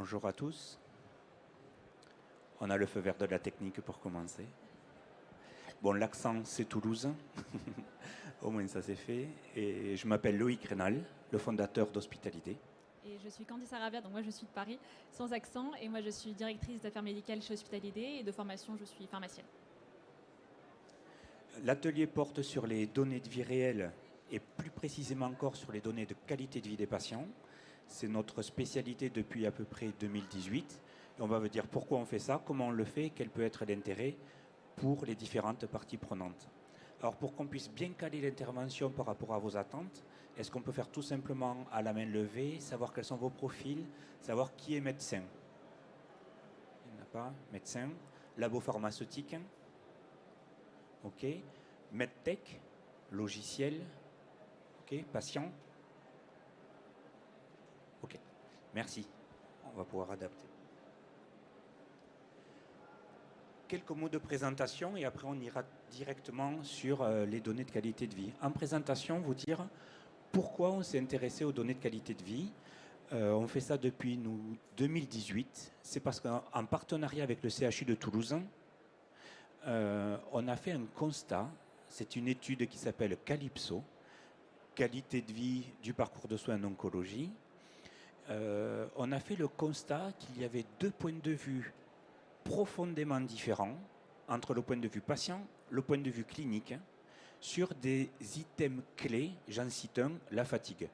Bonjour à tous. On a le feu vert de la technique pour commencer. Bon, l'accent, c'est Toulouse. Au moins, ça c'est fait. Et je m'appelle Loïc Rénal, le fondateur d'Hospitalité. Et je suis Candice Aravia, donc moi je suis de Paris, sans accent, et moi je suis directrice d'affaires médicales chez Hospitalité, et de formation je suis pharmacienne. L'atelier porte sur les données de vie réelles et plus précisément encore sur les données de qualité de vie des patients. C'est notre spécialité depuis à peu près 2018. Et on va vous dire pourquoi on fait ça, comment on le fait, quel peut être l'intérêt pour les différentes parties prenantes. Alors pour qu'on puisse bien caler l'intervention par rapport à vos attentes, est-ce qu'on peut faire tout simplement à la main levée, savoir quels sont vos profils, savoir qui est médecin? Il n'y en a pas. Médecin. Labo pharmaceutique. OK. Medtech. Logiciel. OK. Patient. OK. Merci. On va pouvoir adapter. Quelques mots de présentation et après on ira directement sur les données de qualité de vie. En présentation, vous dire pourquoi on s'est intéressé aux données de qualité de vie. On fait ça depuis 2018. C'est parce qu'en partenariat avec le CHU de Toulouse, on a fait un constat. C'est une étude qui s'appelle Calypso, qualité de vie du parcours de soins en oncologie. On a fait le constat qu'il y avait deux points de vue profondément différents entre le point de vue patient, le point de vue clinique, sur des items clés. J'en cite un, la fatigue.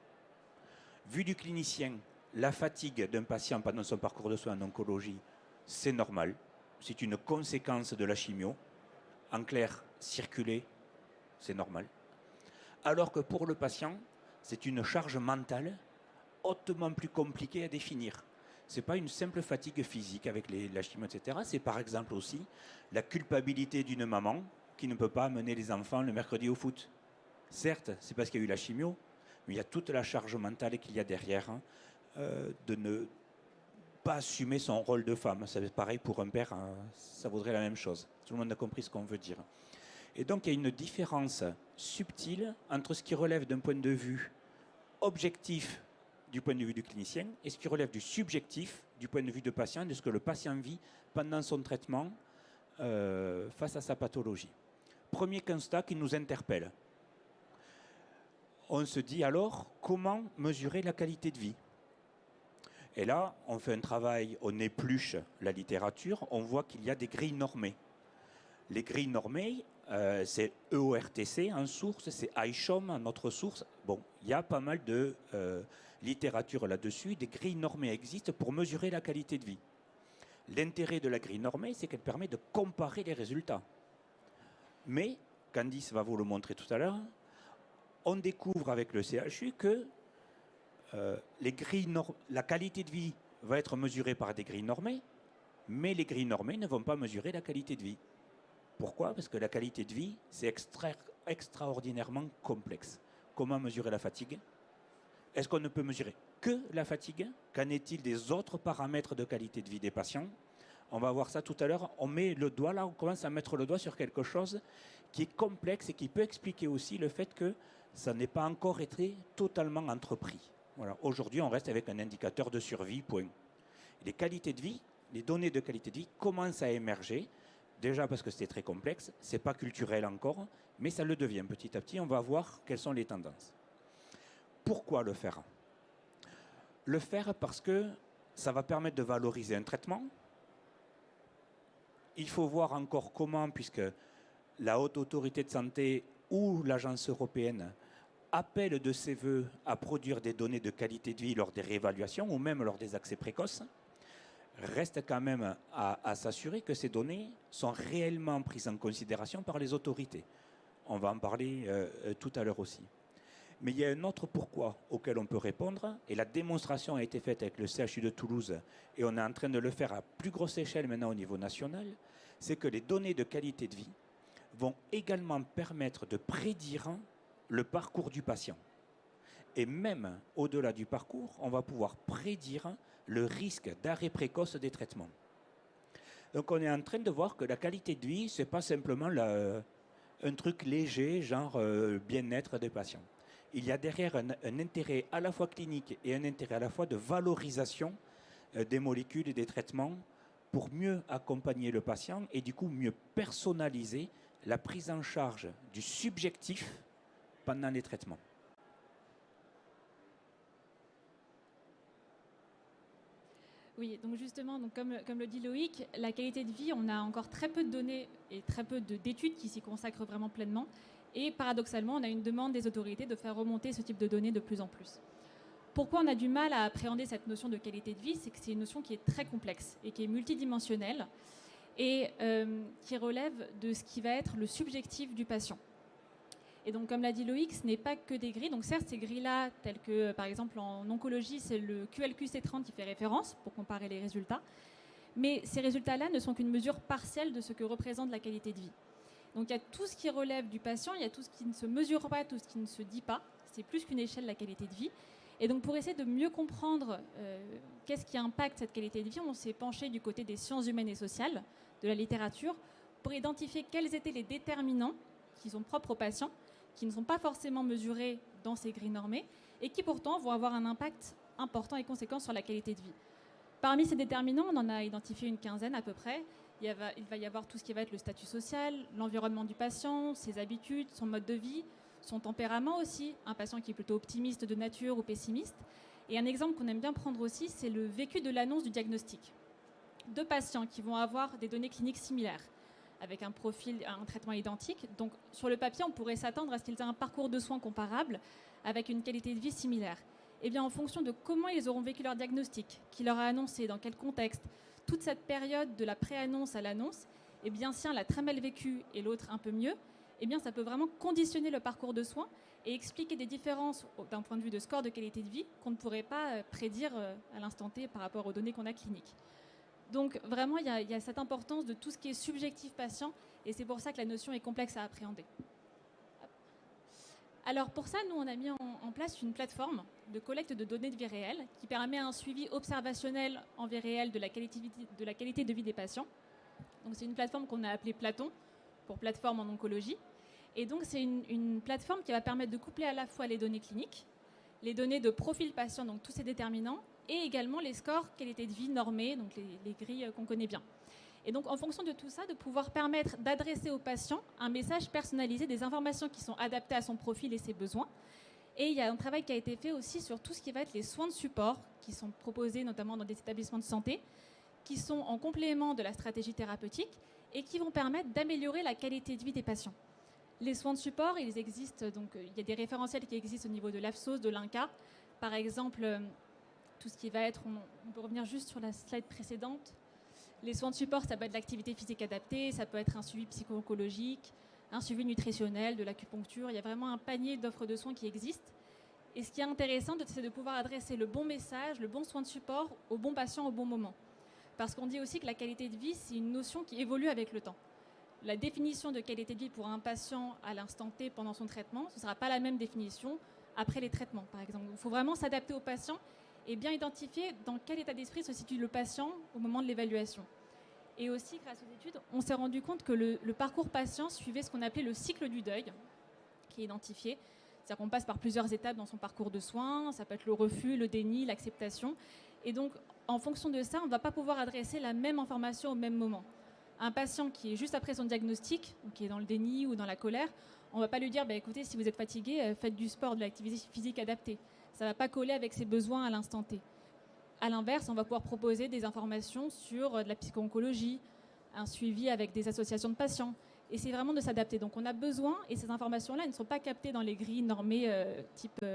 Vu du clinicien, la fatigue d'un patient pendant son parcours de soins en oncologie, c'est normal. C'est une conséquence de la chimio. En clair, circuler, c'est normal. Alors que pour le patient, c'est une charge mentale hautement plus compliquée à définir. Ce n'est pas une simple fatigue physique avec la chimio, etc. C'est par exemple aussi la culpabilité d'une maman qui ne peut pas amener les enfants le mercredi au foot. Certes, c'est parce qu'il y a eu la chimio, mais il y a toute la charge mentale qu'il y a derrière de ne pas assumer son rôle de femme. C'est pareil pour un père, ça vaudrait la même chose. Tout le monde a compris ce qu'on veut dire. Et donc il y a une différence subtile entre ce qui relève d'un point de vue objectif du point de vue du clinicien et ce qui relève du subjectif du point de vue du patient, de ce que le patient vit pendant son traitement face à sa pathologie. Premier constat qui nous interpelle. On se dit alors comment mesurer la qualité de vie? Et là, on fait un travail, on épluche la littérature, on voit qu'il y a des grilles normées. Les grilles normées, c'est EORTC en source, c'est iSHOM en autre source. Bon, il y a pas mal de littérature là-dessus. Des grilles normées existent pour mesurer la qualité de vie. L'intérêt de la grille normée, c'est qu'elle permet de comparer les résultats. Mais, Candice va vous le montrer tout à l'heure, on découvre avec le CHU que la qualité de vie va être mesurée par des grilles normées, mais les grilles normées ne vont pas mesurer la qualité de vie. Pourquoi? Parce que la qualité de vie, c'est extraordinairement complexe. Comment mesurer la fatigue? Est-ce qu'on ne peut mesurer que la fatigue? Qu'en est-il des autres paramètres de qualité de vie des patients? On va voir ça tout à l'heure. On met le doigt là, on commence à mettre le doigt sur quelque chose qui est complexe et qui peut expliquer aussi le fait que ça n'ait pas encore été totalement entrepris. Voilà. Aujourd'hui, on reste avec un indicateur de survie, point. Les qualités de vie, les données de qualité de vie commencent à émerger. Déjà parce que c'était très complexe, c'est pas culturel encore, mais ça le devient petit à petit. On va voir quelles sont les tendances. Pourquoi le faire? Le faire parce que ça va permettre de valoriser un traitement. Il faut voir encore comment, puisque la Haute Autorité de Santé ou l'Agence européenne appelle de ses voeux à produire des données de qualité de vie lors des réévaluations ou même lors des accès précoces. Reste quand même à s'assurer que ces données sont réellement prises en considération par les autorités. On va en parler tout à l'heure aussi. Mais il y a un autre pourquoi auquel on peut répondre, et la démonstration a été faite avec le CHU de Toulouse, et on est en train de le faire à plus grosse échelle maintenant au niveau national, c'est que les données de qualité de vie vont également permettre de prédire le parcours du patient. Et même au-delà du parcours, on va pouvoir prédire le risque d'arrêt précoce des traitements. Donc on est en train de voir que la qualité de vie, ce n'est pas simplement un truc léger, genre bien-être des patients. Il y a derrière un intérêt à la fois clinique et un intérêt à la fois de valorisation des molécules et des traitements pour mieux accompagner le patient et du coup mieux personnaliser la prise en charge du subjectif pendant les traitements. Oui, donc justement, donc comme le dit Loïc, la qualité de vie, on a encore très peu de données et très peu d'études qui s'y consacrent vraiment pleinement. Et paradoxalement, on a une demande des autorités de faire remonter ce type de données de plus en plus. Pourquoi on a du mal à appréhender cette notion de qualité de vie? C'est que c'est une notion qui est très complexe et qui est multidimensionnelle et qui relève de ce qui va être le subjectif du patient. Et donc, comme l'a dit Loïc, ce n'est pas que des grilles. Donc, certes, ces grilles-là, telles que, par exemple, en oncologie, c'est le QLQ-C30 qui fait référence pour comparer les résultats. Mais ces résultats-là ne sont qu'une mesure partielle de ce que représente la qualité de vie. Donc, il y a tout ce qui relève du patient, il y a tout ce qui ne se mesure pas, tout ce qui ne se dit pas. C'est plus qu'une échelle, la qualité de vie. Et donc, pour essayer de mieux comprendre qu'est-ce qui impacte cette qualité de vie, on s'est penché du côté des sciences humaines et sociales, de la littérature, pour identifier quels étaient les déterminants qui sont propres aux patients, qui ne sont pas forcément mesurés dans ces grilles normées et qui pourtant vont avoir un impact important et conséquent sur la qualité de vie. Parmi ces déterminants, on en a identifié une quinzaine à peu près. Il va y avoir tout ce qui va être le statut social, l'environnement du patient, ses habitudes, son mode de vie, son tempérament aussi, un patient qui est plutôt optimiste de nature ou pessimiste. Et un exemple qu'on aime bien prendre aussi, c'est le vécu de l'annonce du diagnostic. Deux patients qui vont avoir des données cliniques similaires, avec un profil, un traitement identique. Donc, sur le papier, on pourrait s'attendre à ce qu'ils aient un parcours de soins comparable, avec une qualité de vie similaire. Eh bien, en fonction de comment ils auront vécu leur diagnostic, qui leur a annoncé, dans quel contexte, toute cette période de la pré-annonce à l'annonce, eh bien, si un l'a très mal vécu et l'autre un peu mieux, eh bien, ça peut vraiment conditionner le parcours de soins et expliquer des différences d'un point de vue de score de qualité de vie qu'on ne pourrait pas prédire à l'instant T par rapport aux données qu'on a cliniques. Donc vraiment, il y a cette importance de tout ce qui est subjectif patient et c'est pour ça que la notion est complexe à appréhender. Alors pour ça, nous, on a mis en place une plateforme de collecte de données de vie réelle qui permet un suivi observationnel en vie réelle de la qualité de vie des patients. Donc c'est une plateforme qu'on a appelée Platon, pour plateforme en oncologie. Et donc c'est une plateforme qui va permettre de coupler à la fois les données cliniques, les données de profil patient, donc tous ces déterminants, et également les scores qualité de vie normés, donc les grilles qu'on connaît bien. Et donc, en fonction de tout ça, de pouvoir permettre d'adresser au patient un message personnalisé, des informations qui sont adaptées à son profil et ses besoins. Et il y a un travail qui a été fait aussi sur tout ce qui va être les soins de support, qui sont proposés notamment dans des établissements de santé, qui sont en complément de la stratégie thérapeutique et qui vont permettre d'améliorer la qualité de vie des patients. Les soins de support, ils existent, donc il y a des référentiels qui existent au niveau de l'AFSOS, de l'INCA. Par exemple, tout ce qui va être, on peut revenir juste sur la slide précédente. Les soins de support, ça peut être l'activité physique adaptée, ça peut être un suivi psycho-oncologique, un suivi nutritionnel, de l'acupuncture. Il y a vraiment un panier d'offres de soins qui existent. Et ce qui est intéressant, c'est de pouvoir adresser le bon message, le bon soin de support au bon patient au bon moment. Parce qu'on dit aussi que la qualité de vie, c'est une notion qui évolue avec le temps. La définition de qualité de vie pour un patient à l'instant T pendant son traitement, ce ne sera pas la même définition après les traitements, par exemple. Il faut vraiment s'adapter au patient et bien identifier dans quel état d'esprit se situe le patient au moment de l'évaluation. Et aussi, grâce aux études, on s'est rendu compte que le parcours patient suivait ce qu'on appelait le cycle du deuil, qui est identifié. C'est-à-dire qu'on passe par plusieurs étapes dans son parcours de soins, ça peut être le refus, le déni, l'acceptation. Et donc, en fonction de ça, on ne va pas pouvoir adresser la même information au même moment. Un patient qui est juste après son diagnostic, qui est dans le déni ou dans la colère, on ne va pas lui dire écoutez, si vous êtes fatigué, faites du sport, de l'activité physique adaptée. Ça ne va pas coller avec ses besoins à l'instant T. À l'inverse, on va pouvoir proposer des informations sur de la psycho-oncologie, un suivi avec des associations de patients. Et c'est vraiment de s'adapter. Donc on a besoin, et ces informations-là ne sont pas captées dans les grilles normées type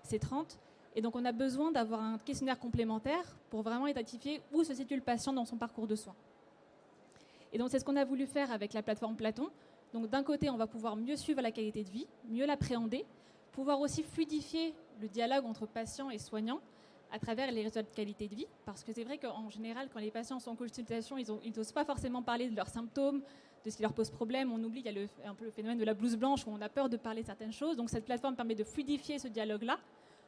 C30. Et donc on a besoin d'avoir un questionnaire complémentaire pour vraiment identifier où se situe le patient dans son parcours de soins. Et donc c'est ce qu'on a voulu faire avec la plateforme Platon. Donc d'un côté, on va pouvoir mieux suivre la qualité de vie, mieux l'appréhender, pouvoir aussi fluidifier le dialogue entre patients et soignants à travers les résultats de qualité de vie. Parce que c'est vrai qu'en général, quand les patients sont en consultation, ils n'osent pas forcément parler de leurs symptômes, de ce qui leur pose problème. On oublie, il y a un peu le phénomène de la blouse blanche où on a peur de parler de certaines choses. Donc cette plateforme permet de fluidifier ce dialogue-là,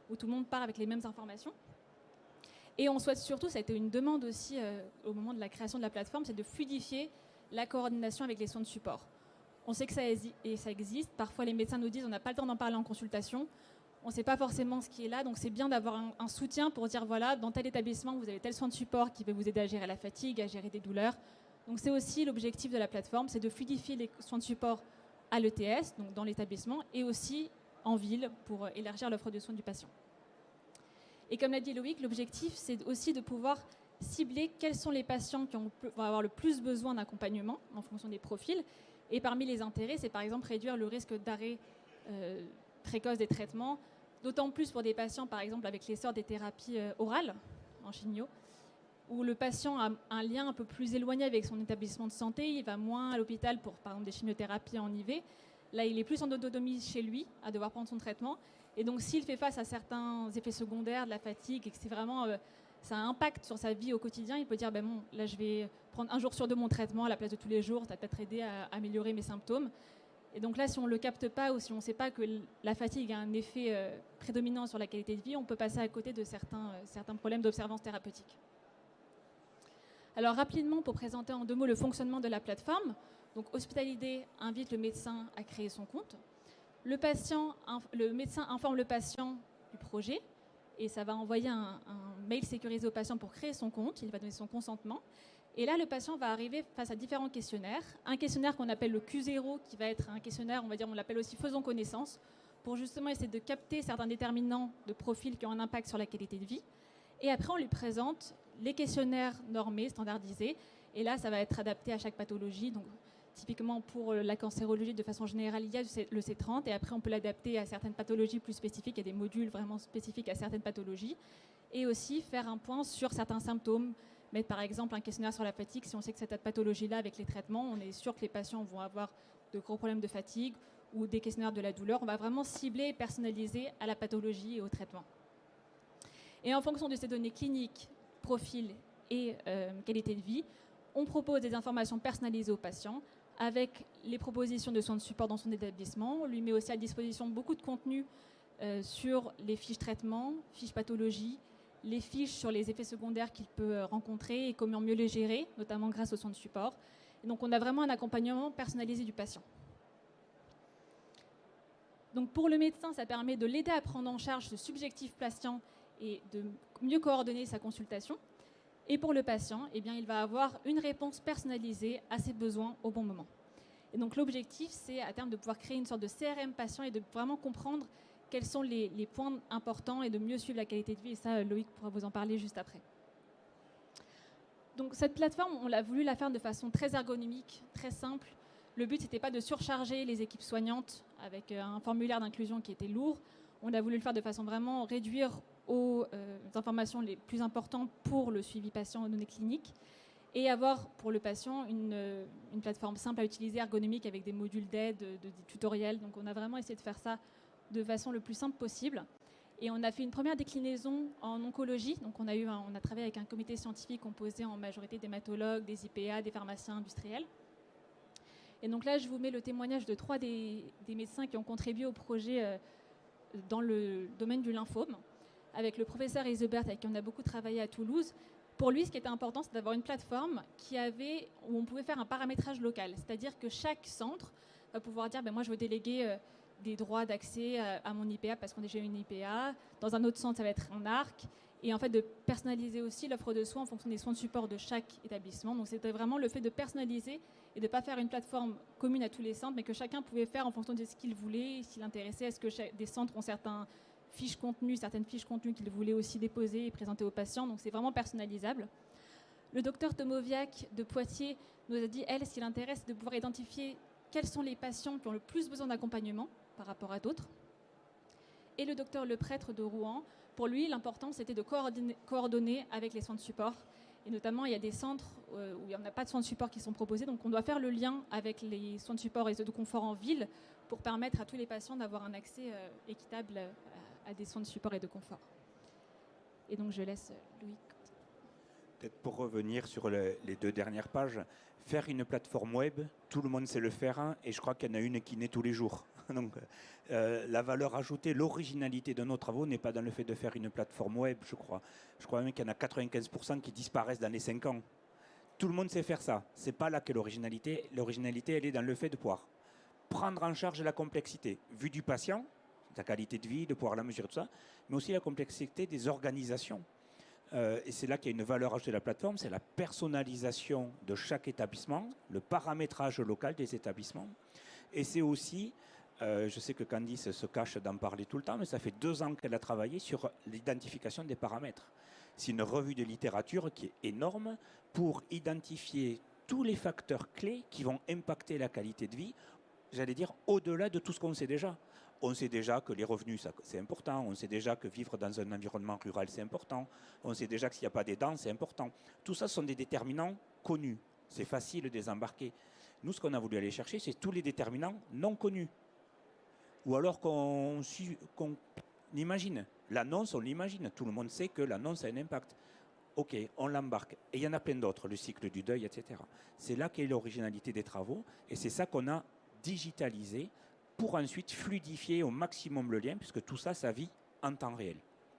où tout le monde part avec les mêmes informations. Et on souhaite surtout, ça a été une demande aussi au moment de la création de la plateforme, c'est de fluidifier la coordination avec les soins de support. On sait que ça existe. Parfois, les médecins nous disent on n'a pas le temps d'en parler en consultation. on ne sait pas forcément ce qui est là, donc c'est bien d'avoir un soutien pour dire, voilà, dans tel établissement, vous avez tel soin de support qui va vous aider à gérer la fatigue, à gérer des douleurs. Donc c'est aussi l'objectif de la plateforme, c'est de fluidifier les soins de support à l'ETS, donc dans l'établissement, et aussi en ville pour élargir l'offre de soins du patient. Et comme l'a dit Loïc, l'objectif, c'est aussi de pouvoir cibler quels sont les patients qui vont avoir le plus besoin d'accompagnement en fonction des profils. Et parmi les intérêts, c'est par exemple réduire le risque d'arrêt précoce des traitements, d'autant plus pour des patients, par exemple, avec l'essor des thérapies orales en chimio, où le patient a un lien un peu plus éloigné avec son établissement de santé, il va moins à l'hôpital pour, par exemple, des chimiothérapies en IV. Là, il est plus en autonomie chez lui, à devoir prendre son traitement. Et donc, s'il fait face à certains effets secondaires, de la fatigue, et que c'est vraiment, ça a un impact sur sa vie au quotidien, il peut dire, ben bon, là, je vais prendre un jour sur deux mon traitement à la place de tous les jours, ça va peut-être aider à améliorer mes symptômes. Et donc là, si on ne le capte pas ou si on ne sait pas que la fatigue a un effet prédominant sur la qualité de vie, on peut passer à côté de certains problèmes d'observance thérapeutique. Alors rapidement, pour présenter en 2 mots le fonctionnement de la plateforme, donc Hospitalidé invite le médecin à créer son compte. Le médecin informe le patient du projet et ça va envoyer un mail sécurisé au patient pour créer son compte. Il va donner son consentement. Et là, le patient va arriver face à différents questionnaires. Un questionnaire qu'on appelle le Q0, qui va être un questionnaire, on l'appelle aussi faisons connaissance, pour justement essayer de capter certains déterminants de profil qui ont un impact sur la qualité de vie. Et après, on lui présente les questionnaires normés, standardisés. Et là, ça va être adapté à chaque pathologie. Donc, typiquement, pour la cancérologie, de façon générale, il y a le C30. Et après, on peut l'adapter à certaines pathologies plus spécifiques. Il y a des modules vraiment spécifiques à certaines pathologies. Et aussi faire un point sur certains symptômes. Mettre par exemple un questionnaire sur la fatigue. Si on sait que cette pathologie-là, avec les traitements, on est sûr que les patients vont avoir de gros problèmes de fatigue ou des questionnaires de la douleur. On va vraiment cibler et personnaliser à la pathologie et au traitement. Et en fonction de ces données cliniques, profil et qualité de vie, on propose des informations personnalisées aux patients avec les propositions de soins de support dans son établissement. On lui met aussi à disposition beaucoup de contenu sur les fiches traitement, fiches pathologie, les fiches sur les effets secondaires qu'il peut rencontrer et comment mieux les gérer, notamment grâce aux soins de support. Et donc on a vraiment un accompagnement personnalisé du patient. Donc pour le médecin, ça permet de l'aider à prendre en charge ce subjectif patient et de mieux coordonner sa consultation. Et pour le patient, eh bien, il va avoir une réponse personnalisée à ses besoins au bon moment. Et donc l'objectif, c'est à terme de pouvoir créer une sorte de CRM patient et de vraiment comprendre quels sont les points importants et de mieux suivre la qualité de vie. Et ça, Loïc pourra vous en parler juste après. Donc cette plateforme, on l'a voulu la faire de façon très ergonomique, très simple. Le but, c'était pas de surcharger les équipes soignantes avec un formulaire d'inclusion qui était lourd. On a voulu le faire de façon vraiment réduire aux informations les plus importantes pour le suivi patient aux données cliniques et avoir pour le patient une plateforme simple à utiliser, ergonomique, avec des modules d'aide, des tutoriels. Donc on a vraiment essayé de faire ça de façon le plus simple possible. Et on a fait une première déclinaison en oncologie. Donc on a travaillé avec un comité scientifique composé en majorité d'hématologues, des IPA, des pharmaciens industriels. Et donc là, je vous mets le témoignage de 3 des médecins qui ont contribué au projet dans le domaine du lymphome, avec le professeur Isebert, avec qui on a beaucoup travaillé à Toulouse. Pour lui, ce qui était important, c'est d'avoir une plateforme où on pouvait faire un paramétrage local. C'est-à-dire que chaque centre va pouvoir dire, moi, je veux déléguer des droits d'accès à mon IPA parce qu'on a déjà une IPA. Dans un autre centre, ça va être un ARC. Et en fait, de personnaliser aussi l'offre de soins en fonction des soins de support de chaque établissement. Donc, c'était vraiment le fait de personnaliser et de ne pas faire une plateforme commune à tous les centres, mais que chacun pouvait faire en fonction de ce qu'il voulait, s'il intéressait. Est-ce que des centres ont certaines fiches contenues qu'ils voulaient aussi déposer et présenter aux patients. Donc, c'est vraiment personnalisable. Le docteur Tomoviak de Poitiers nous a dit, ce qui l'intéresse, c'est de pouvoir identifier quels sont les patients qui ont le plus besoin d'accompagnement par rapport à d'autres. Et le docteur Leprêtre de Rouen, pour lui, l'important, c'était de coordonner avec les soins de support. Et notamment, il y a des centres où il n'y en a pas de soins de support qui sont proposés. Donc, on doit faire le lien avec les soins de support et de confort en ville pour permettre à tous les patients d'avoir un accès équitable à des soins de support et de confort. Et donc, je laisse Louis. Peut-être pour revenir sur les 2 dernières pages, faire une plateforme web, tout le monde sait le faire, et je crois qu'il y en a une qui naît tous les jours. Donc, la valeur ajoutée, l'originalité de nos travaux n'est pas dans le fait de faire une plateforme web, je crois. Je crois même qu'il y en a 95% qui disparaissent dans les 5 ans. Tout le monde sait faire ça. C'est pas là que l'originalité. L'originalité, elle est dans le fait de pouvoir prendre en charge la complexité. Vue du patient, ta qualité de vie, de pouvoir la mesurer, tout ça, mais aussi la complexité des organisations. Et c'est là qu'il y a une valeur ajoutée de la plateforme, c'est la personnalisation de chaque établissement, le paramétrage local des établissements. Et c'est aussi, je sais que Candice se cache d'en parler tout le temps, mais ça fait 2 ans qu'elle a travaillé sur l'identification des paramètres. C'est une revue de littérature qui est énorme pour identifier tous les facteurs clés qui vont impacter la qualité de vie, j'allais dire au-delà de tout ce qu'on sait déjà. On sait déjà que les revenus, c'est important. On sait déjà que vivre dans un environnement rural, c'est important. On sait déjà que s'il n'y a pas d'aidants, c'est important. Tout ça sont des déterminants connus. C'est facile de les embarquer. Nous, ce qu'on a voulu aller chercher, c'est tous les déterminants non connus. Ou alors qu'on imagine. L'annonce, on l'imagine. Tout le monde sait que l'annonce a un impact. OK, on l'embarque. Et il y en a plein d'autres, le cycle du deuil, etc. C'est là qu'est l'originalité des travaux. Et c'est ça qu'on a digitalisé pour ensuite fluidifier au maximum le lien, puisque tout ça, ça vit en temps réel.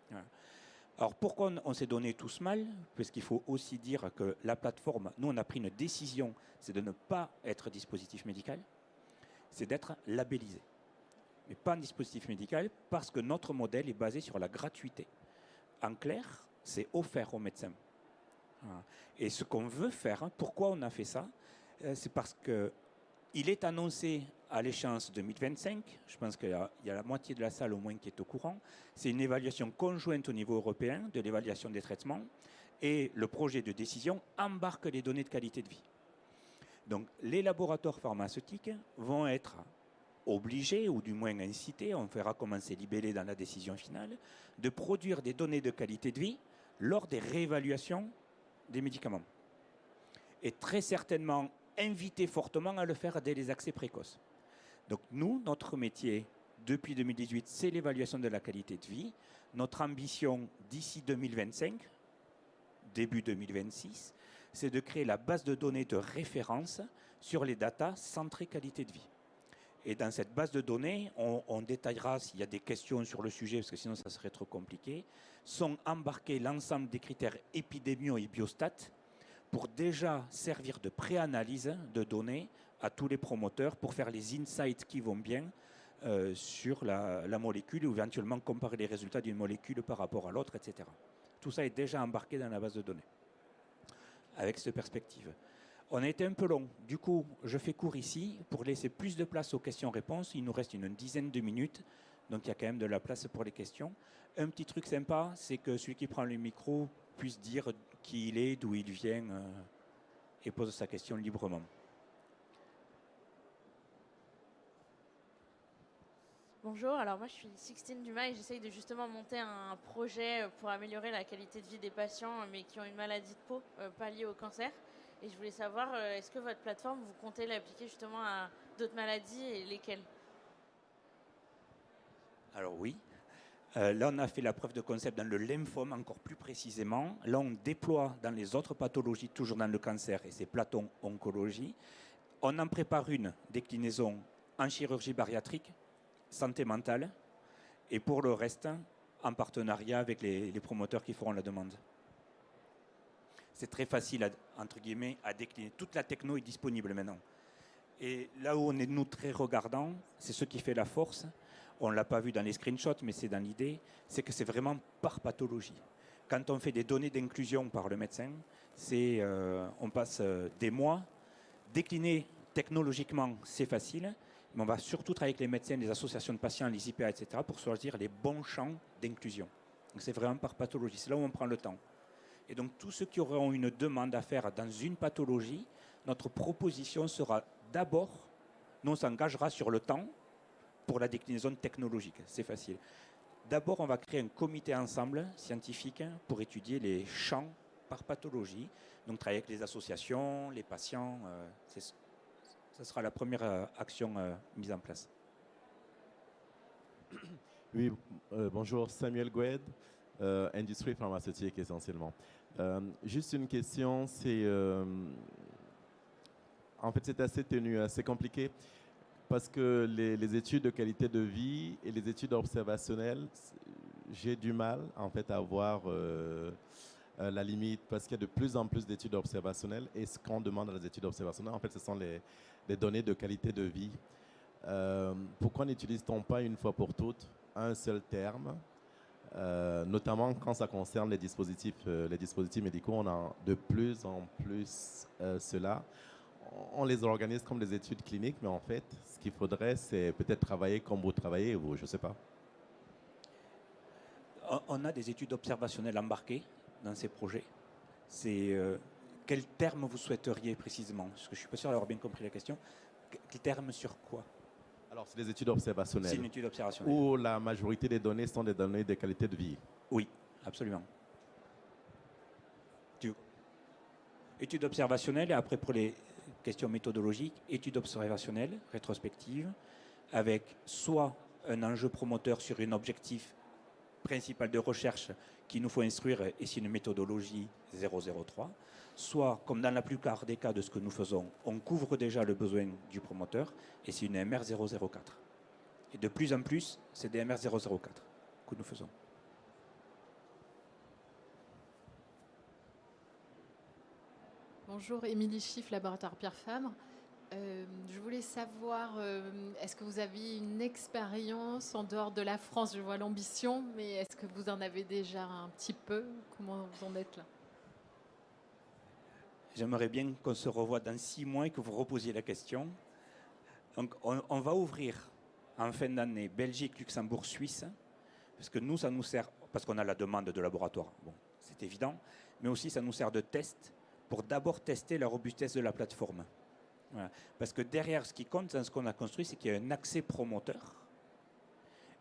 Voilà. Alors pourquoi on s'est donné tous mal? Parce qu'il faut aussi dire que la plateforme, nous on a pris une décision, c'est de ne pas être dispositif médical, c'est d'être labellisé. Mais pas un dispositif médical, parce que notre modèle est basé sur la gratuité. En clair, c'est offert aux médecins. Voilà. Et ce qu'on veut faire, pourquoi on a fait ça? C'est parce qu'il est annoncé à l'échéance 2025, je pense qu'il y a la moitié de la salle au moins qui est au courant, c'est une évaluation conjointe au niveau européen de l'évaluation des traitements et le projet de décision embarque les données de qualité de vie. Donc les laboratoires pharmaceutiques vont être obligés, ou du moins incités, on verra comment c'est libellé dans la décision finale, de produire des données de qualité de vie lors des réévaluations des médicaments. Et très certainement inviter fortement à le faire dès les accès précoces. Donc nous, notre métier, depuis 2018, c'est l'évaluation de la qualité de vie. Notre ambition d'ici 2025, début 2026, c'est de créer la base de données de référence sur les datas centrées qualité de vie. Et dans cette base de données, on détaillera s'il y a des questions sur le sujet, parce que sinon ça serait trop compliqué, sont embarqués l'ensemble des critères épidémio et biostat pour déjà servir de préanalyse de données à tous les promoteurs pour faire les insights qui vont bien sur la molécule ou éventuellement comparer les résultats d'une molécule par rapport à l'autre, etc. Tout ça est déjà embarqué dans la base de données avec cette perspective. On a été un peu long. Du coup, je fais court ici pour laisser plus de place aux questions-réponses. Il nous reste une dizaine de minutes, donc il y a quand même de la place pour les questions. Un petit truc sympa, c'est que celui qui prend le micro puisse dire qui il est, d'où il vient et pose sa question librement. Bonjour, alors moi je suis Sixtine Dumas et j'essaye de justement monter un projet pour améliorer la qualité de vie des patients mais qui ont une maladie de peau pas liée au cancer. Et je voulais savoir, est-ce que votre plateforme, vous comptez l'appliquer justement à d'autres maladies et lesquelles? Alors oui. Là, on a fait la preuve de concept dans le lymphome encore plus précisément. Là, on déploie dans les autres pathologies, toujours dans le cancer, et c'est Platon Oncologie. On en prépare une déclinaison en chirurgie bariatrique, santé mentale, et pour le reste, en partenariat avec les promoteurs qui feront la demande. C'est très facile, entre guillemets, à décliner. Toute la techno est disponible maintenant. Et là où on est, nous, très regardants, c'est ce qui fait la force. On ne l'a pas vu dans les screenshots, mais c'est dans l'idée, c'est que c'est vraiment par pathologie. Quand on fait des données d'inclusion par le médecin, on passe des mois. Décliner technologiquement, c'est facile, mais on va surtout travailler avec les médecins, les associations de patients, les IPA, etc., pour choisir les bons champs d'inclusion. Donc c'est vraiment par pathologie, c'est là où on prend le temps. Et donc tous ceux qui auront une demande à faire dans une pathologie, notre proposition sera d'abord, nous on s'engagera sur le temps pour la déclinaison technologique, c'est facile. D'abord, on va créer un comité ensemble scientifique pour étudier les champs par pathologie, donc travailler avec les associations, les patients, ce sera la première action mise en place. Oui, bonjour, Samuel Goued, industrie pharmaceutique essentiellement. Juste une question, en fait c'est assez ténu, assez compliqué, parce que les études de qualité de vie et les études observationnelles, j'ai du mal en fait à voir la limite, parce qu'il y a de plus en plus d'études observationnelles, et ce qu'on demande dans les études observationnelles, en fait ce sont les données de qualité de vie. Pourquoi n'utilise-t-on pas une fois pour toutes un seul terme, notamment quand ça concerne les dispositifs médicaux. On a de plus en plus cela. On les organise comme des études cliniques, mais en fait, ce qu'il faudrait, c'est peut-être travailler comme vous travaillez, vous, je ne sais pas. On a des études observationnelles embarquées dans ces projets. Quel terme vous souhaiteriez précisément? Parce que je ne suis pas sûr d'avoir bien compris la question. Quel terme sur quoi? Alors, c'est des études observationnelles. C'est une étude observationnelle. Où la majorité des données sont des données de qualité de vie. Oui, absolument. Étude observationnelle, et après pour les questions méthodologiques, étude observationnelle, rétrospective, avec soit un enjeu promoteur sur un objectif principal de recherche qu'il nous faut instruire, et c'est une méthodologie 003, soit, comme dans la plupart des cas de ce que nous faisons, on couvre déjà le besoin du promoteur, et c'est une MR 004. Et de plus en plus, c'est des MR 004 que nous faisons. Bonjour, Émilie Schiff, laboratoire Pierre Fabre. Je voulais savoir, est-ce que vous avez une expérience en dehors de la France? Je vois l'ambition, mais est-ce que vous en avez déjà un petit peu? Comment vous en êtes là? J'aimerais bien qu'on se revoie dans 6 mois et que vous reposiez la question. Donc, on va ouvrir en fin d'année Belgique, Luxembourg, Suisse, parce que nous, ça nous sert, parce qu'on a la demande de laboratoire, bon, c'est évident, mais aussi ça nous sert de test pour d'abord tester la robustesse de la plateforme. Voilà. Parce que derrière, ce qui compte dans ce qu'on a construit, c'est qu'il y a un accès promoteur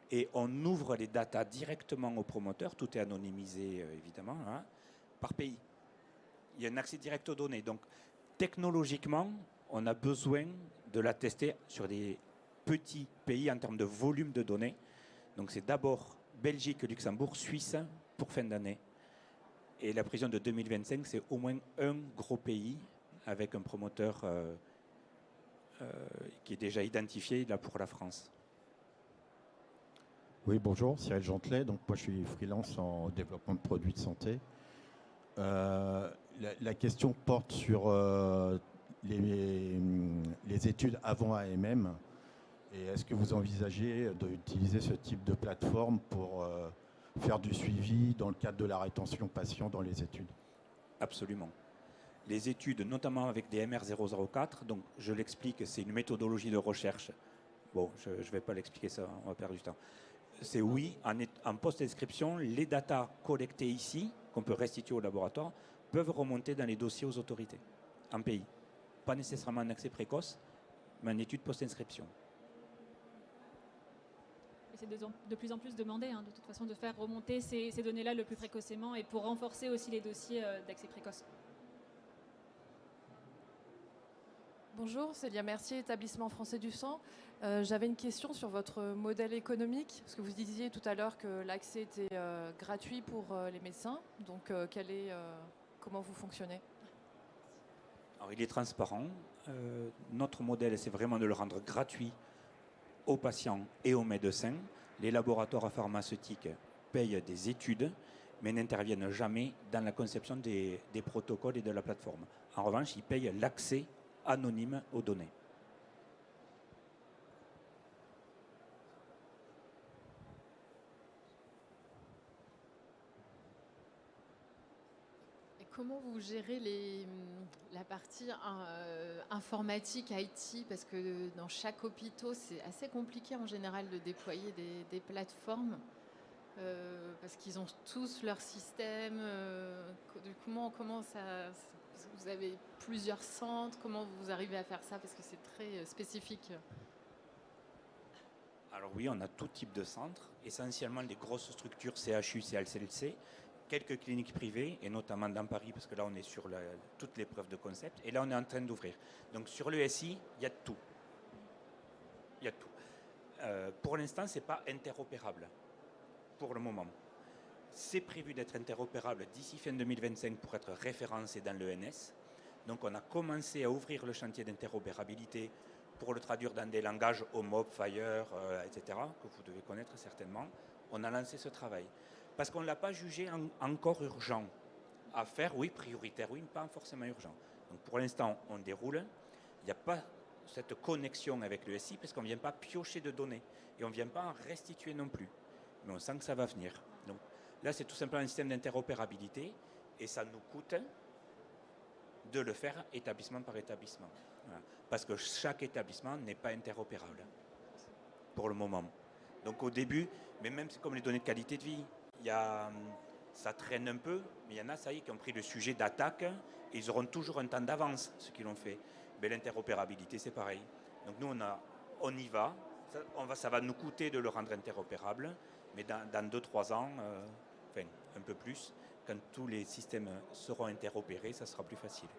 et on ouvre les datas directement au promoteur, tout est anonymisé évidemment, hein, par pays. Il y a un accès direct aux données. Donc, technologiquement, on a besoin de la tester sur des petits pays en termes de volume de données. Donc, c'est d'abord Belgique, Luxembourg, Suisse pour fin d'année. Et la prévision de 2025, c'est au moins un gros pays avec un promoteur qui est déjà identifié là pour la France. Oui, bonjour, Cyril Gentelet. Donc, moi, je suis freelance en développement de produits de santé. La question porte sur les études avant AMM. Et est-ce que vous envisagez d'utiliser ce type de plateforme pour faire du suivi dans le cadre de la rétention patient dans les études? Absolument. Les études, notamment avec des MR 004, donc je l'explique, c'est une méthodologie de recherche. Bon, je ne vais pas l'expliquer ça, on va perdre du temps. C'est oui, en post-inscription, les datas collectées ici, qu'on peut restituer au laboratoire, peuvent remonter dans les dossiers aux autorités, en pays. Pas nécessairement en accès précoce, mais en étude post-inscription. C'est de plus en plus demandé, hein, de toute façon, de faire remonter ces données-là le plus précocement et pour renforcer aussi les dossiers d'accès précoce. Bonjour, Célia Mercier, établissement français du sang. J'avais une question sur votre modèle économique, parce que vous disiez tout à l'heure que l'accès était gratuit pour les médecins. Donc, comment vous fonctionnez? Alors, il est transparent. Notre modèle, c'est vraiment de le rendre gratuit aux patients et aux médecins. Les laboratoires pharmaceutiques payent des études, mais n'interviennent jamais dans la conception des protocoles et de la plateforme. En revanche, ils payent l'accès anonyme aux données. Et comment vous gérez la partie informatique IT? Parce que dans chaque hôpital, c'est assez compliqué en général de déployer des plateformes. Parce qu'ils ont tous leur système. Comment ça... Vous avez plusieurs centres, comment vous arrivez à faire ça? Parce que c'est très spécifique. Alors oui, on a tout type de centres, essentiellement les grosses structures CHU, CLCLC, quelques cliniques privées, et notamment dans Paris, parce que là on est sur toutes les preuves de concept, et là on est en train d'ouvrir. Donc sur le SI, il y a de tout. Il y a de tout. Pour l'instant, ce n'est pas interopérable, pour le moment. C'est prévu d'être interopérable d'ici fin 2025 pour être référencé dans l'ENS. Donc on a commencé à ouvrir le chantier d'interopérabilité pour le traduire dans des langages OMOP, Fire, etc., que vous devez connaître certainement. On a lancé ce travail. Parce qu'on ne l'a pas jugé encore urgent à faire, oui, prioritaire, oui, mais pas forcément urgent. Donc pour l'instant, on déroule. Il n'y a pas cette connexion avec le SI parce qu'on ne vient pas piocher de données et on ne vient pas en restituer non plus. Mais on sent que ça va venir. Donc là, c'est tout simplement un système d'interopérabilité et ça nous coûte de le faire établissement par établissement. Voilà. Parce que chaque établissement n'est pas interopérable pour le moment. Donc au début, mais même c'est comme les données de qualité de vie, ça traîne un peu, mais il y en a, ça y est, qui ont pris le sujet d'attaque et ils auront toujours un temps d'avance, ce qu'ils l'ont fait. Mais l'interopérabilité, c'est pareil. Donc nous, on y va. Ça va nous coûter de le rendre interopérable, mais dans 2-3 ans, enfin un peu plus, quand tous les systèmes seront interopérés, ça sera plus facile.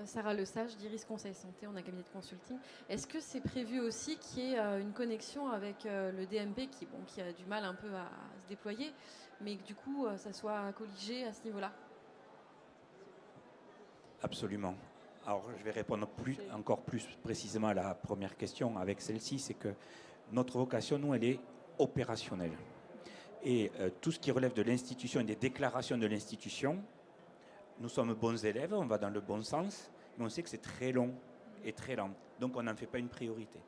Sarah Lesage d'Iris Conseil Santé, on a un cabinet de consulting. Est-ce que c'est prévu aussi qu'il y ait une connexion avec le DMP qui a du mal un peu à se déployer, mais que du coup, ça soit colligé à ce niveau-là? Absolument. Alors, je vais répondre encore plus précisément à la première question avec celle-ci, c'est que notre vocation, nous, elle est opérationnelle. Et tout ce qui relève de l'institution et des déclarations de l'institution, nous sommes bons élèves, on va dans le bon sens, mais on sait que c'est très long et très lent. Donc, on n'en fait pas une priorité.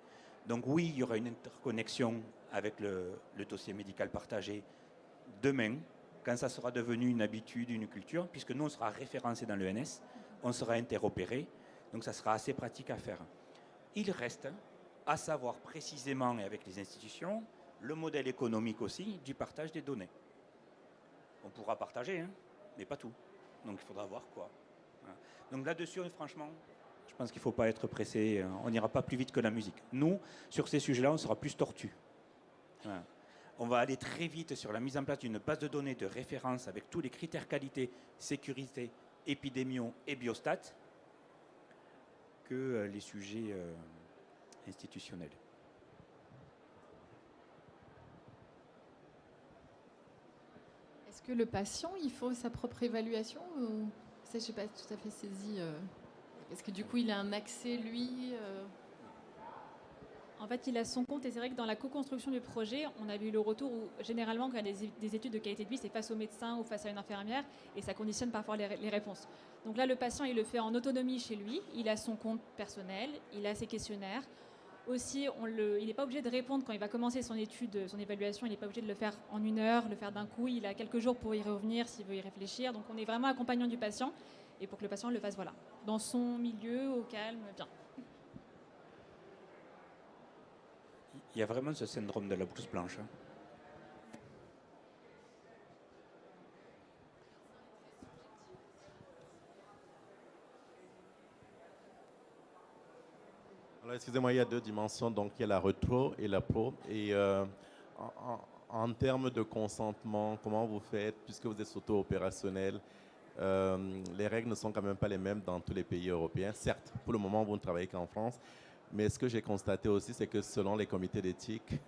Donc, oui, il y aura une interconnexion avec le dossier médical partagé demain, quand ça sera devenu une habitude, une culture, puisque nous, on sera référencé dans l'ENS, on sera interopéré, donc ça sera assez pratique à faire. Il reste à savoir précisément, et avec les institutions, le modèle économique aussi du partage des données. On pourra partager, mais pas tout. Donc il faudra voir quoi. Voilà. Donc là-dessus, franchement, je pense qu'il ne faut pas être pressé. On n'ira pas plus vite que la musique. Nous, sur ces sujets-là, on sera plus tortus. Voilà. On va aller très vite sur la mise en place d'une base de données de référence avec tous les critères qualité, sécurité, épidémio et biostat que les sujets institutionnels. Est-ce que le patient, il faut sa propre évaluation ou... Ça, je ne sais pas tout à fait saisi. Parce que du coup, il a un accès, lui En fait, il a son compte et c'est vrai que dans la co-construction du projet, on a eu le retour où généralement, quand il y a des études de qualité de vie, c'est face au médecin ou face à une infirmière et ça conditionne parfois les réponses. Donc là, le patient, il le fait en autonomie chez lui. Il a son compte personnel, il a ses questionnaires. Aussi, il n'est pas obligé de répondre quand il va commencer son étude, son évaluation. Il n'est pas obligé de le faire en 1 heure, le faire d'un coup. Il a quelques jours pour y revenir s'il veut y réfléchir. Donc on est vraiment accompagnant du patient et pour que le patient le fasse dans son milieu, au calme, bien. Il y a vraiment ce syndrome de la blouse blanche. Alors, excusez-moi, il y a 2 dimensions, donc il y a la retro et la pro. Et en termes de consentement, comment vous faites, puisque vous êtes auto-opérationnel, les règles ne sont quand même pas les mêmes dans tous les pays européens. Certes, pour le moment, vous ne travaillez qu'en France, mais ce que j'ai constaté aussi, c'est que selon les comités d'éthique,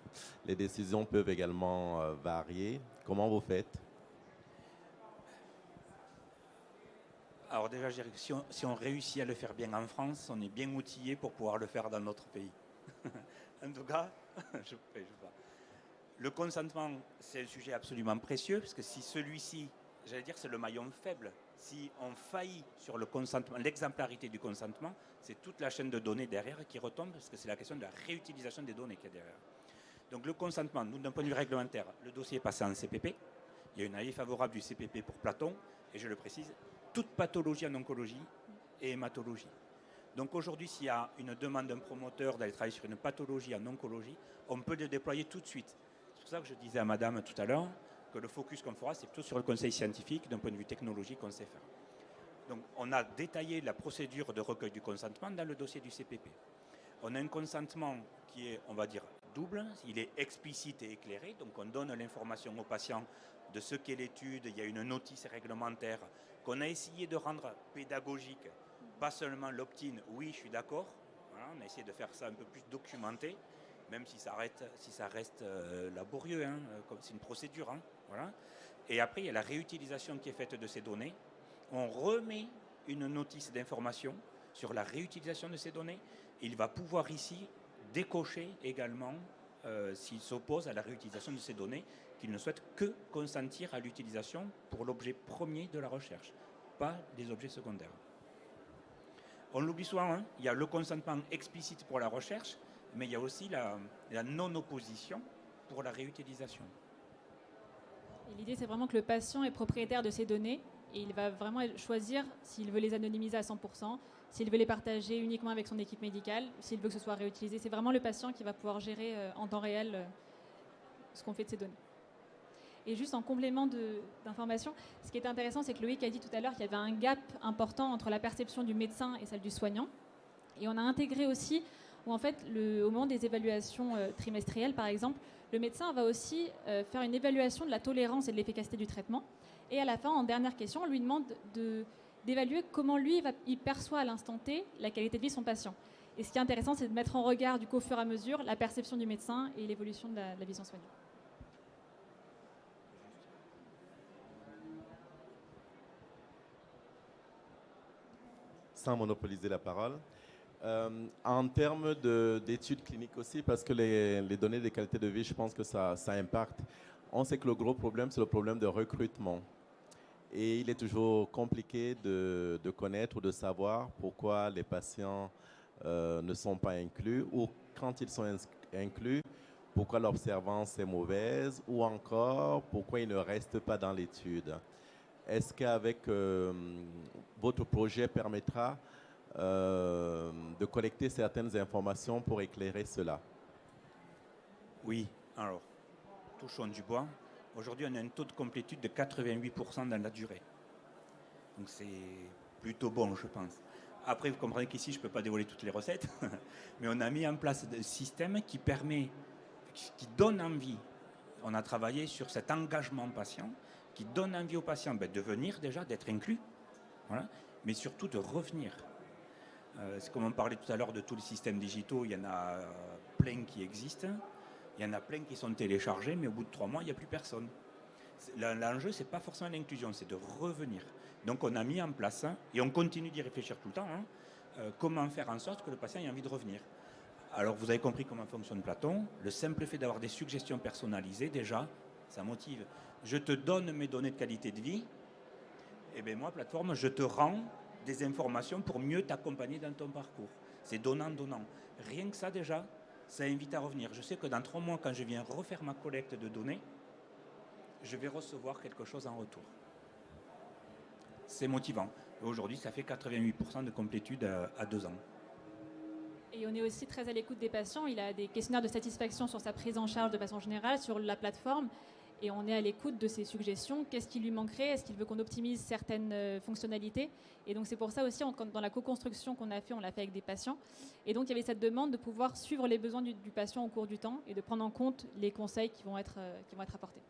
les décisions peuvent également varier. Comment vous faites? Alors déjà, je dirais que si on réussit à le faire bien en France, on est bien outillé pour pouvoir le faire dans notre pays. En tout cas, le consentement, c'est un sujet absolument précieux, parce que si celui-ci, j'allais dire, c'est le maillon faible. Si on faillit sur le consentement, l'exemplarité du consentement, c'est toute la chaîne de données derrière qui retombe, parce que c'est la question de la réutilisation des données qui est derrière. Donc le consentement, nous, d'un point de vue réglementaire, le dossier est passé en CPP. Il y a une avis favorable du CPP pour Platon, et je le précise, toute pathologie en oncologie et hématologie. Donc aujourd'hui, s'il y a une demande d'un promoteur d'aller travailler sur une pathologie en oncologie, on peut le déployer tout de suite. C'est pour ça que je disais à madame tout à l'heure que le focus qu'on fera, c'est plutôt sur le conseil scientifique, d'un point de vue technologique qu'on sait faire. Donc on a détaillé la procédure de recueil du consentement dans le dossier du CPP. On a un consentement qui est, on va dire, double, il est explicite et éclairé, donc on donne l'information au patient de ce qu'est l'étude, il y a une notice réglementaire qu'on a essayé de rendre pédagogique, pas seulement l'opt-in, oui je suis d'accord, voilà, on a essayé de faire ça un peu plus documenté, même si ça reste laborieux, comme c'est une procédure. Voilà. Et après il y a la réutilisation qui est faite de ces données, on remet une notice d'information sur la réutilisation de ces données, il va pouvoir ici décocher également s'il s'oppose à la réutilisation de ces données, qu'il ne souhaite que consentir à l'utilisation pour l'objet premier de la recherche, pas les objets secondaires. On l'oublie souvent, hein, il y a le consentement explicite pour la recherche, mais il y a aussi la non-opposition pour la réutilisation. Et l'idée, c'est vraiment que le patient est propriétaire de ces données et il va vraiment choisir s'il veut les anonymiser à 100%, s'il veut les partager uniquement avec son équipe médicale, s'il veut que ce soit réutilisé. C'est vraiment le patient qui va pouvoir gérer en temps réel ce qu'on fait de ces données. Et juste en complément d'information, ce qui est intéressant, c'est que Loïc a dit tout à l'heure qu'il y avait un gap important entre la perception du médecin et celle du soignant. Et on a intégré aussi, où en fait, au moment des évaluations trimestrielles, par exemple, le médecin va aussi faire une évaluation de la tolérance et de l'efficacité du traitement. Et à la fin, en dernière question, on lui demande d'évaluer comment lui, il perçoit à l'instant T la qualité de vie de son patient. Et ce qui est intéressant, c'est de mettre en regard, du coup, au fur et à mesure, la perception du médecin et l'évolution de la vision soignante. Sans monopoliser la parole. En termes d'études cliniques aussi, parce que les données de qualité de vie, je pense que ça impacte. On sait que le gros problème, c'est le problème de recrutement. Et il est toujours compliqué de connaître ou de savoir pourquoi les patients ne sont pas inclus, ou quand ils sont inclus, pourquoi l'observance est mauvaise, ou encore pourquoi ils ne restent pas dans l'étude. Est-ce qu'avec votre projet permettra de collecter certaines informations pour éclairer cela? Oui, alors, touchons du bois. Aujourd'hui, on a un taux de complétude de 88% dans la durée. Donc c'est plutôt bon, je pense. Après, vous comprenez qu'ici, je ne peux pas dévoiler toutes les recettes, mais on a mis en place un système qui donne envie. On a travaillé sur cet engagement patient, qui donne envie aux patients de venir déjà, d'être inclus, voilà, mais surtout de revenir. C'est comme on parlait tout à l'heure de tous les systèmes digitaux, il y en a plein qui existent, il y en a plein qui sont téléchargés, mais au bout de 3 mois, il n'y a plus personne. L'enjeu, ce n'est pas forcément l'inclusion, c'est de revenir. Donc on a mis en place, et on continue d'y réfléchir tout le temps, comment faire en sorte que le patient ait envie de revenir. Alors vous avez compris comment fonctionne Platon, le simple fait d'avoir des suggestions personnalisées, déjà, ça motive. Je te donne mes données de qualité de vie, et bien moi, plateforme, je te rends des informations pour mieux t'accompagner dans ton parcours. C'est donnant-donnant. Rien que ça, déjà, ça invite à revenir. Je sais que dans 3 mois, quand je viens refaire ma collecte de données, je vais recevoir quelque chose en retour. C'est motivant. Aujourd'hui, ça fait 88% de complétude à 2 ans. Et on est aussi très à l'écoute des patients. Il a des questionnaires de satisfaction sur sa prise en charge de façon générale sur la plateforme. Et on est à l'écoute de ses suggestions. Qu'est-ce qui lui manquerait? Est-ce qu'il veut qu'on optimise certaines fonctionnalités? Et donc c'est pour ça aussi, dans la co-construction qu'on a fait, on l'a fait avec des patients. Et donc il y avait cette demande de pouvoir suivre les besoins du patient au cours du temps et de prendre en compte les conseils qui vont être apportés.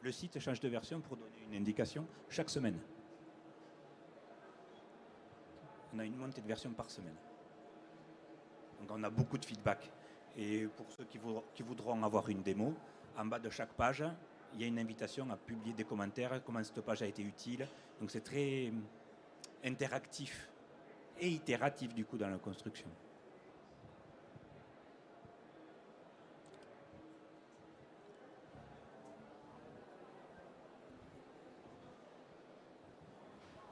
Le site change de version pour donner une indication chaque semaine. On a une montée de version par semaine. Donc on a beaucoup de feedback. Et pour ceux qui voudront avoir une démo, en bas de chaque page, il y a une invitation à publier des commentaires, comment cette page a été utile. Donc c'est très interactif et itératif du coup dans la construction.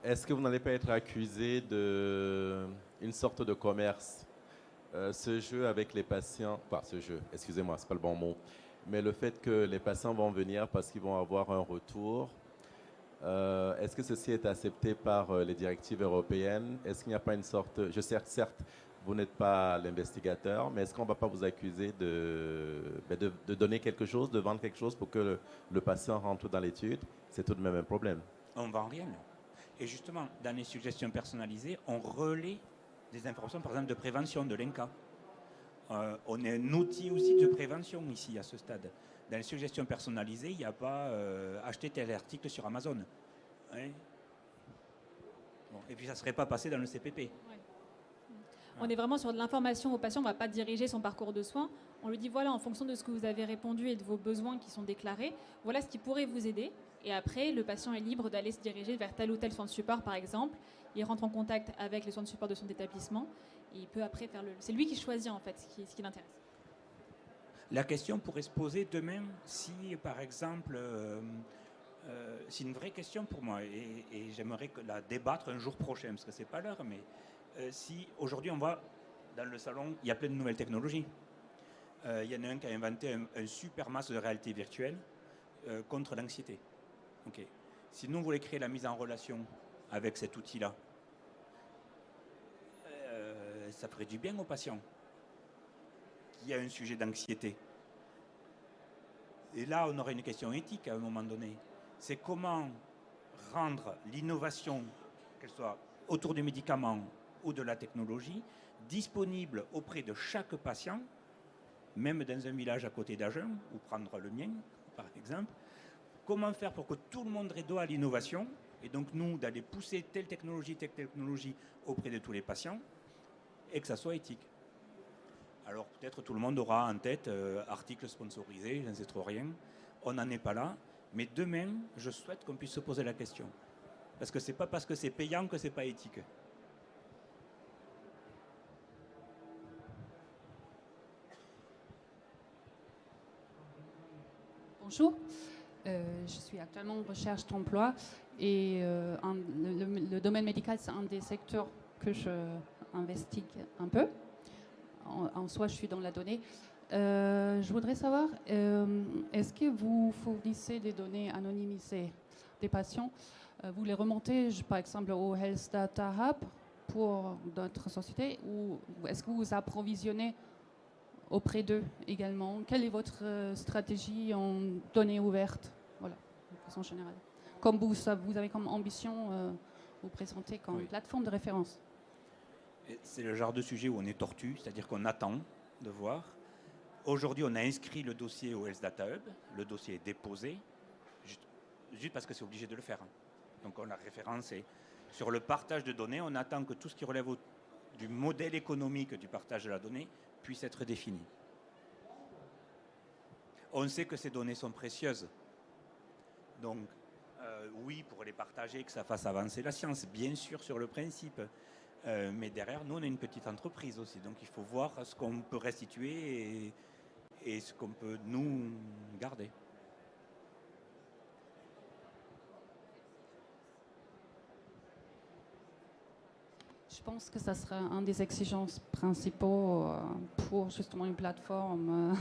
Est-ce que vous n'allez pas être accusé d'une sorte de commerce? Ce jeu avec les patients, excusez-moi, c'est pas le bon mot, mais le fait que les patients vont venir parce qu'ils vont avoir un retour, est-ce que ceci est accepté par les directives européennes? Est-ce qu'il n'y a pas une sorte, je sais certes, vous n'êtes pas l'investigateur, mais est-ce qu'on ne va pas vous accuser de donner quelque chose, de vendre quelque chose pour que le patient rentre dans l'étude? C'est tout de même un problème. On ne vend rien. Et justement, dans les suggestions personnalisées, on relaie des informations, par exemple, de prévention de l'INCA. On est un outil aussi de prévention ici, à ce stade. Dans les suggestions personnalisées, il n'y a pas acheter tel article sur Amazon. Ouais. Bon, et puis, ça ne serait pas passé dans le CPP. Ouais. On est vraiment sur de l'information au patient. On ne va pas diriger son parcours de soins. On lui dit, voilà, en fonction de ce que vous avez répondu et de vos besoins qui sont déclarés, voilà ce qui pourrait vous aider. Et après, le patient est libre d'aller se diriger vers tel ou tel soin de support, par exemple. Il rentre en contact avec les soins de support de son établissement. Et il peut après faire c'est lui qui choisit, en fait, ce qui l'intéresse. La question pourrait se poser de même si, par exemple, C'est une vraie question pour moi et j'aimerais la débattre un jour prochain parce que c'est pas l'heure. Mais si aujourd'hui on va dans le salon, il y a plein de nouvelles technologies. Il y en a un qui a inventé un super masque de réalité virtuelle contre l'anxiété. Ok. Si nous voulons créer la mise en relation avec cet outil-là, ça ferait du bien aux patients qui a un sujet d'anxiété. Et là, on aurait une question éthique à un moment donné. C'est comment rendre l'innovation, qu'elle soit autour du médicament ou de la technologie, disponible auprès de chaque patient, même dans un village à côté d'Agen, ou prendre le mien, par exemple. Comment faire pour que tout le monde ait droit à l'innovation, et donc nous, d'aller pousser telle technologie auprès de tous les patients, et que ça soit éthique. Alors peut-être tout le monde aura en tête article sponsorisé, je ne sais trop rien. On n'en est pas là. Mais demain, je souhaite qu'on puisse se poser la question. Parce que ce n'est pas parce que c'est payant que ce n'est pas éthique. Bonjour, je suis actuellement en recherche d'emploi et le domaine médical, c'est un des secteurs que je investigue un peu. En soi, je suis dans la donnée. Je voudrais savoir, est-ce que vous fournissez des données anonymisées des patients? Vous les remontez, par exemple, au Health Data Hub pour notre société, ou est-ce que vous vous approvisionnez auprès d'eux également? Quelle est votre stratégie en données ouvertes? Voilà, de façon générale. Comme vous avez comme ambition, vous présenter comme plateforme de référence. C'est le genre de sujet où on est tortu, c'est-à-dire qu'on attend de voir. Aujourd'hui, on a inscrit le dossier au Health Data Hub. Le dossier est déposé, juste parce que c'est obligé de le faire. Donc on l'a référencé. Sur le partage de données, on attend que tout ce qui relève du modèle économique du partage de la donnée puisse être défini. On sait que ces données sont précieuses. Donc oui, pour les partager, que ça fasse avancer la science, bien sûr sur le principe. Mais derrière, nous, on est une petite entreprise aussi. Donc il faut voir ce qu'on peut restituer et ce qu'on peut nous garder. Je pense que ça sera un des exigences principaux pour justement une plateforme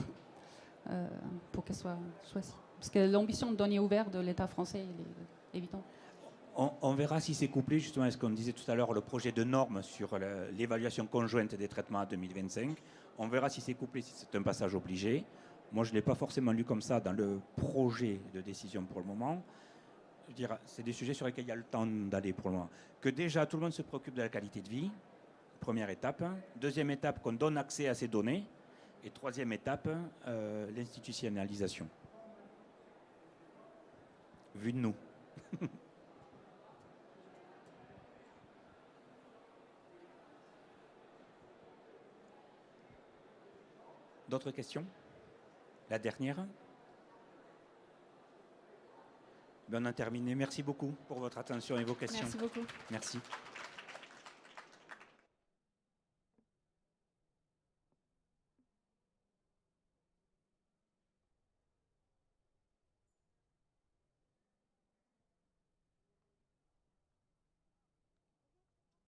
pour qu'elle soit choisie. Parce que l'ambition de données ouvertes de l'État français est évidente. On verra si c'est couplé justement à ce qu'on disait tout à l'heure, le projet de normes sur l'évaluation conjointe des traitements à 2025. On verra si c'est couplé, si c'est un passage obligé. Moi, je ne l'ai pas forcément lu comme ça dans le projet de décision pour le moment. Je veux dire, c'est des sujets sur lesquels il y a le temps d'aller pour le moment. Que déjà, tout le monde se préoccupe de la qualité de vie, première étape. Deuxième étape, qu'on donne accès à ces données. Et troisième étape, l'institutionnalisation. Vu de nous. D'autres questions? La dernière? On a terminé. Merci beaucoup pour votre attention et vos questions. Merci beaucoup. Merci.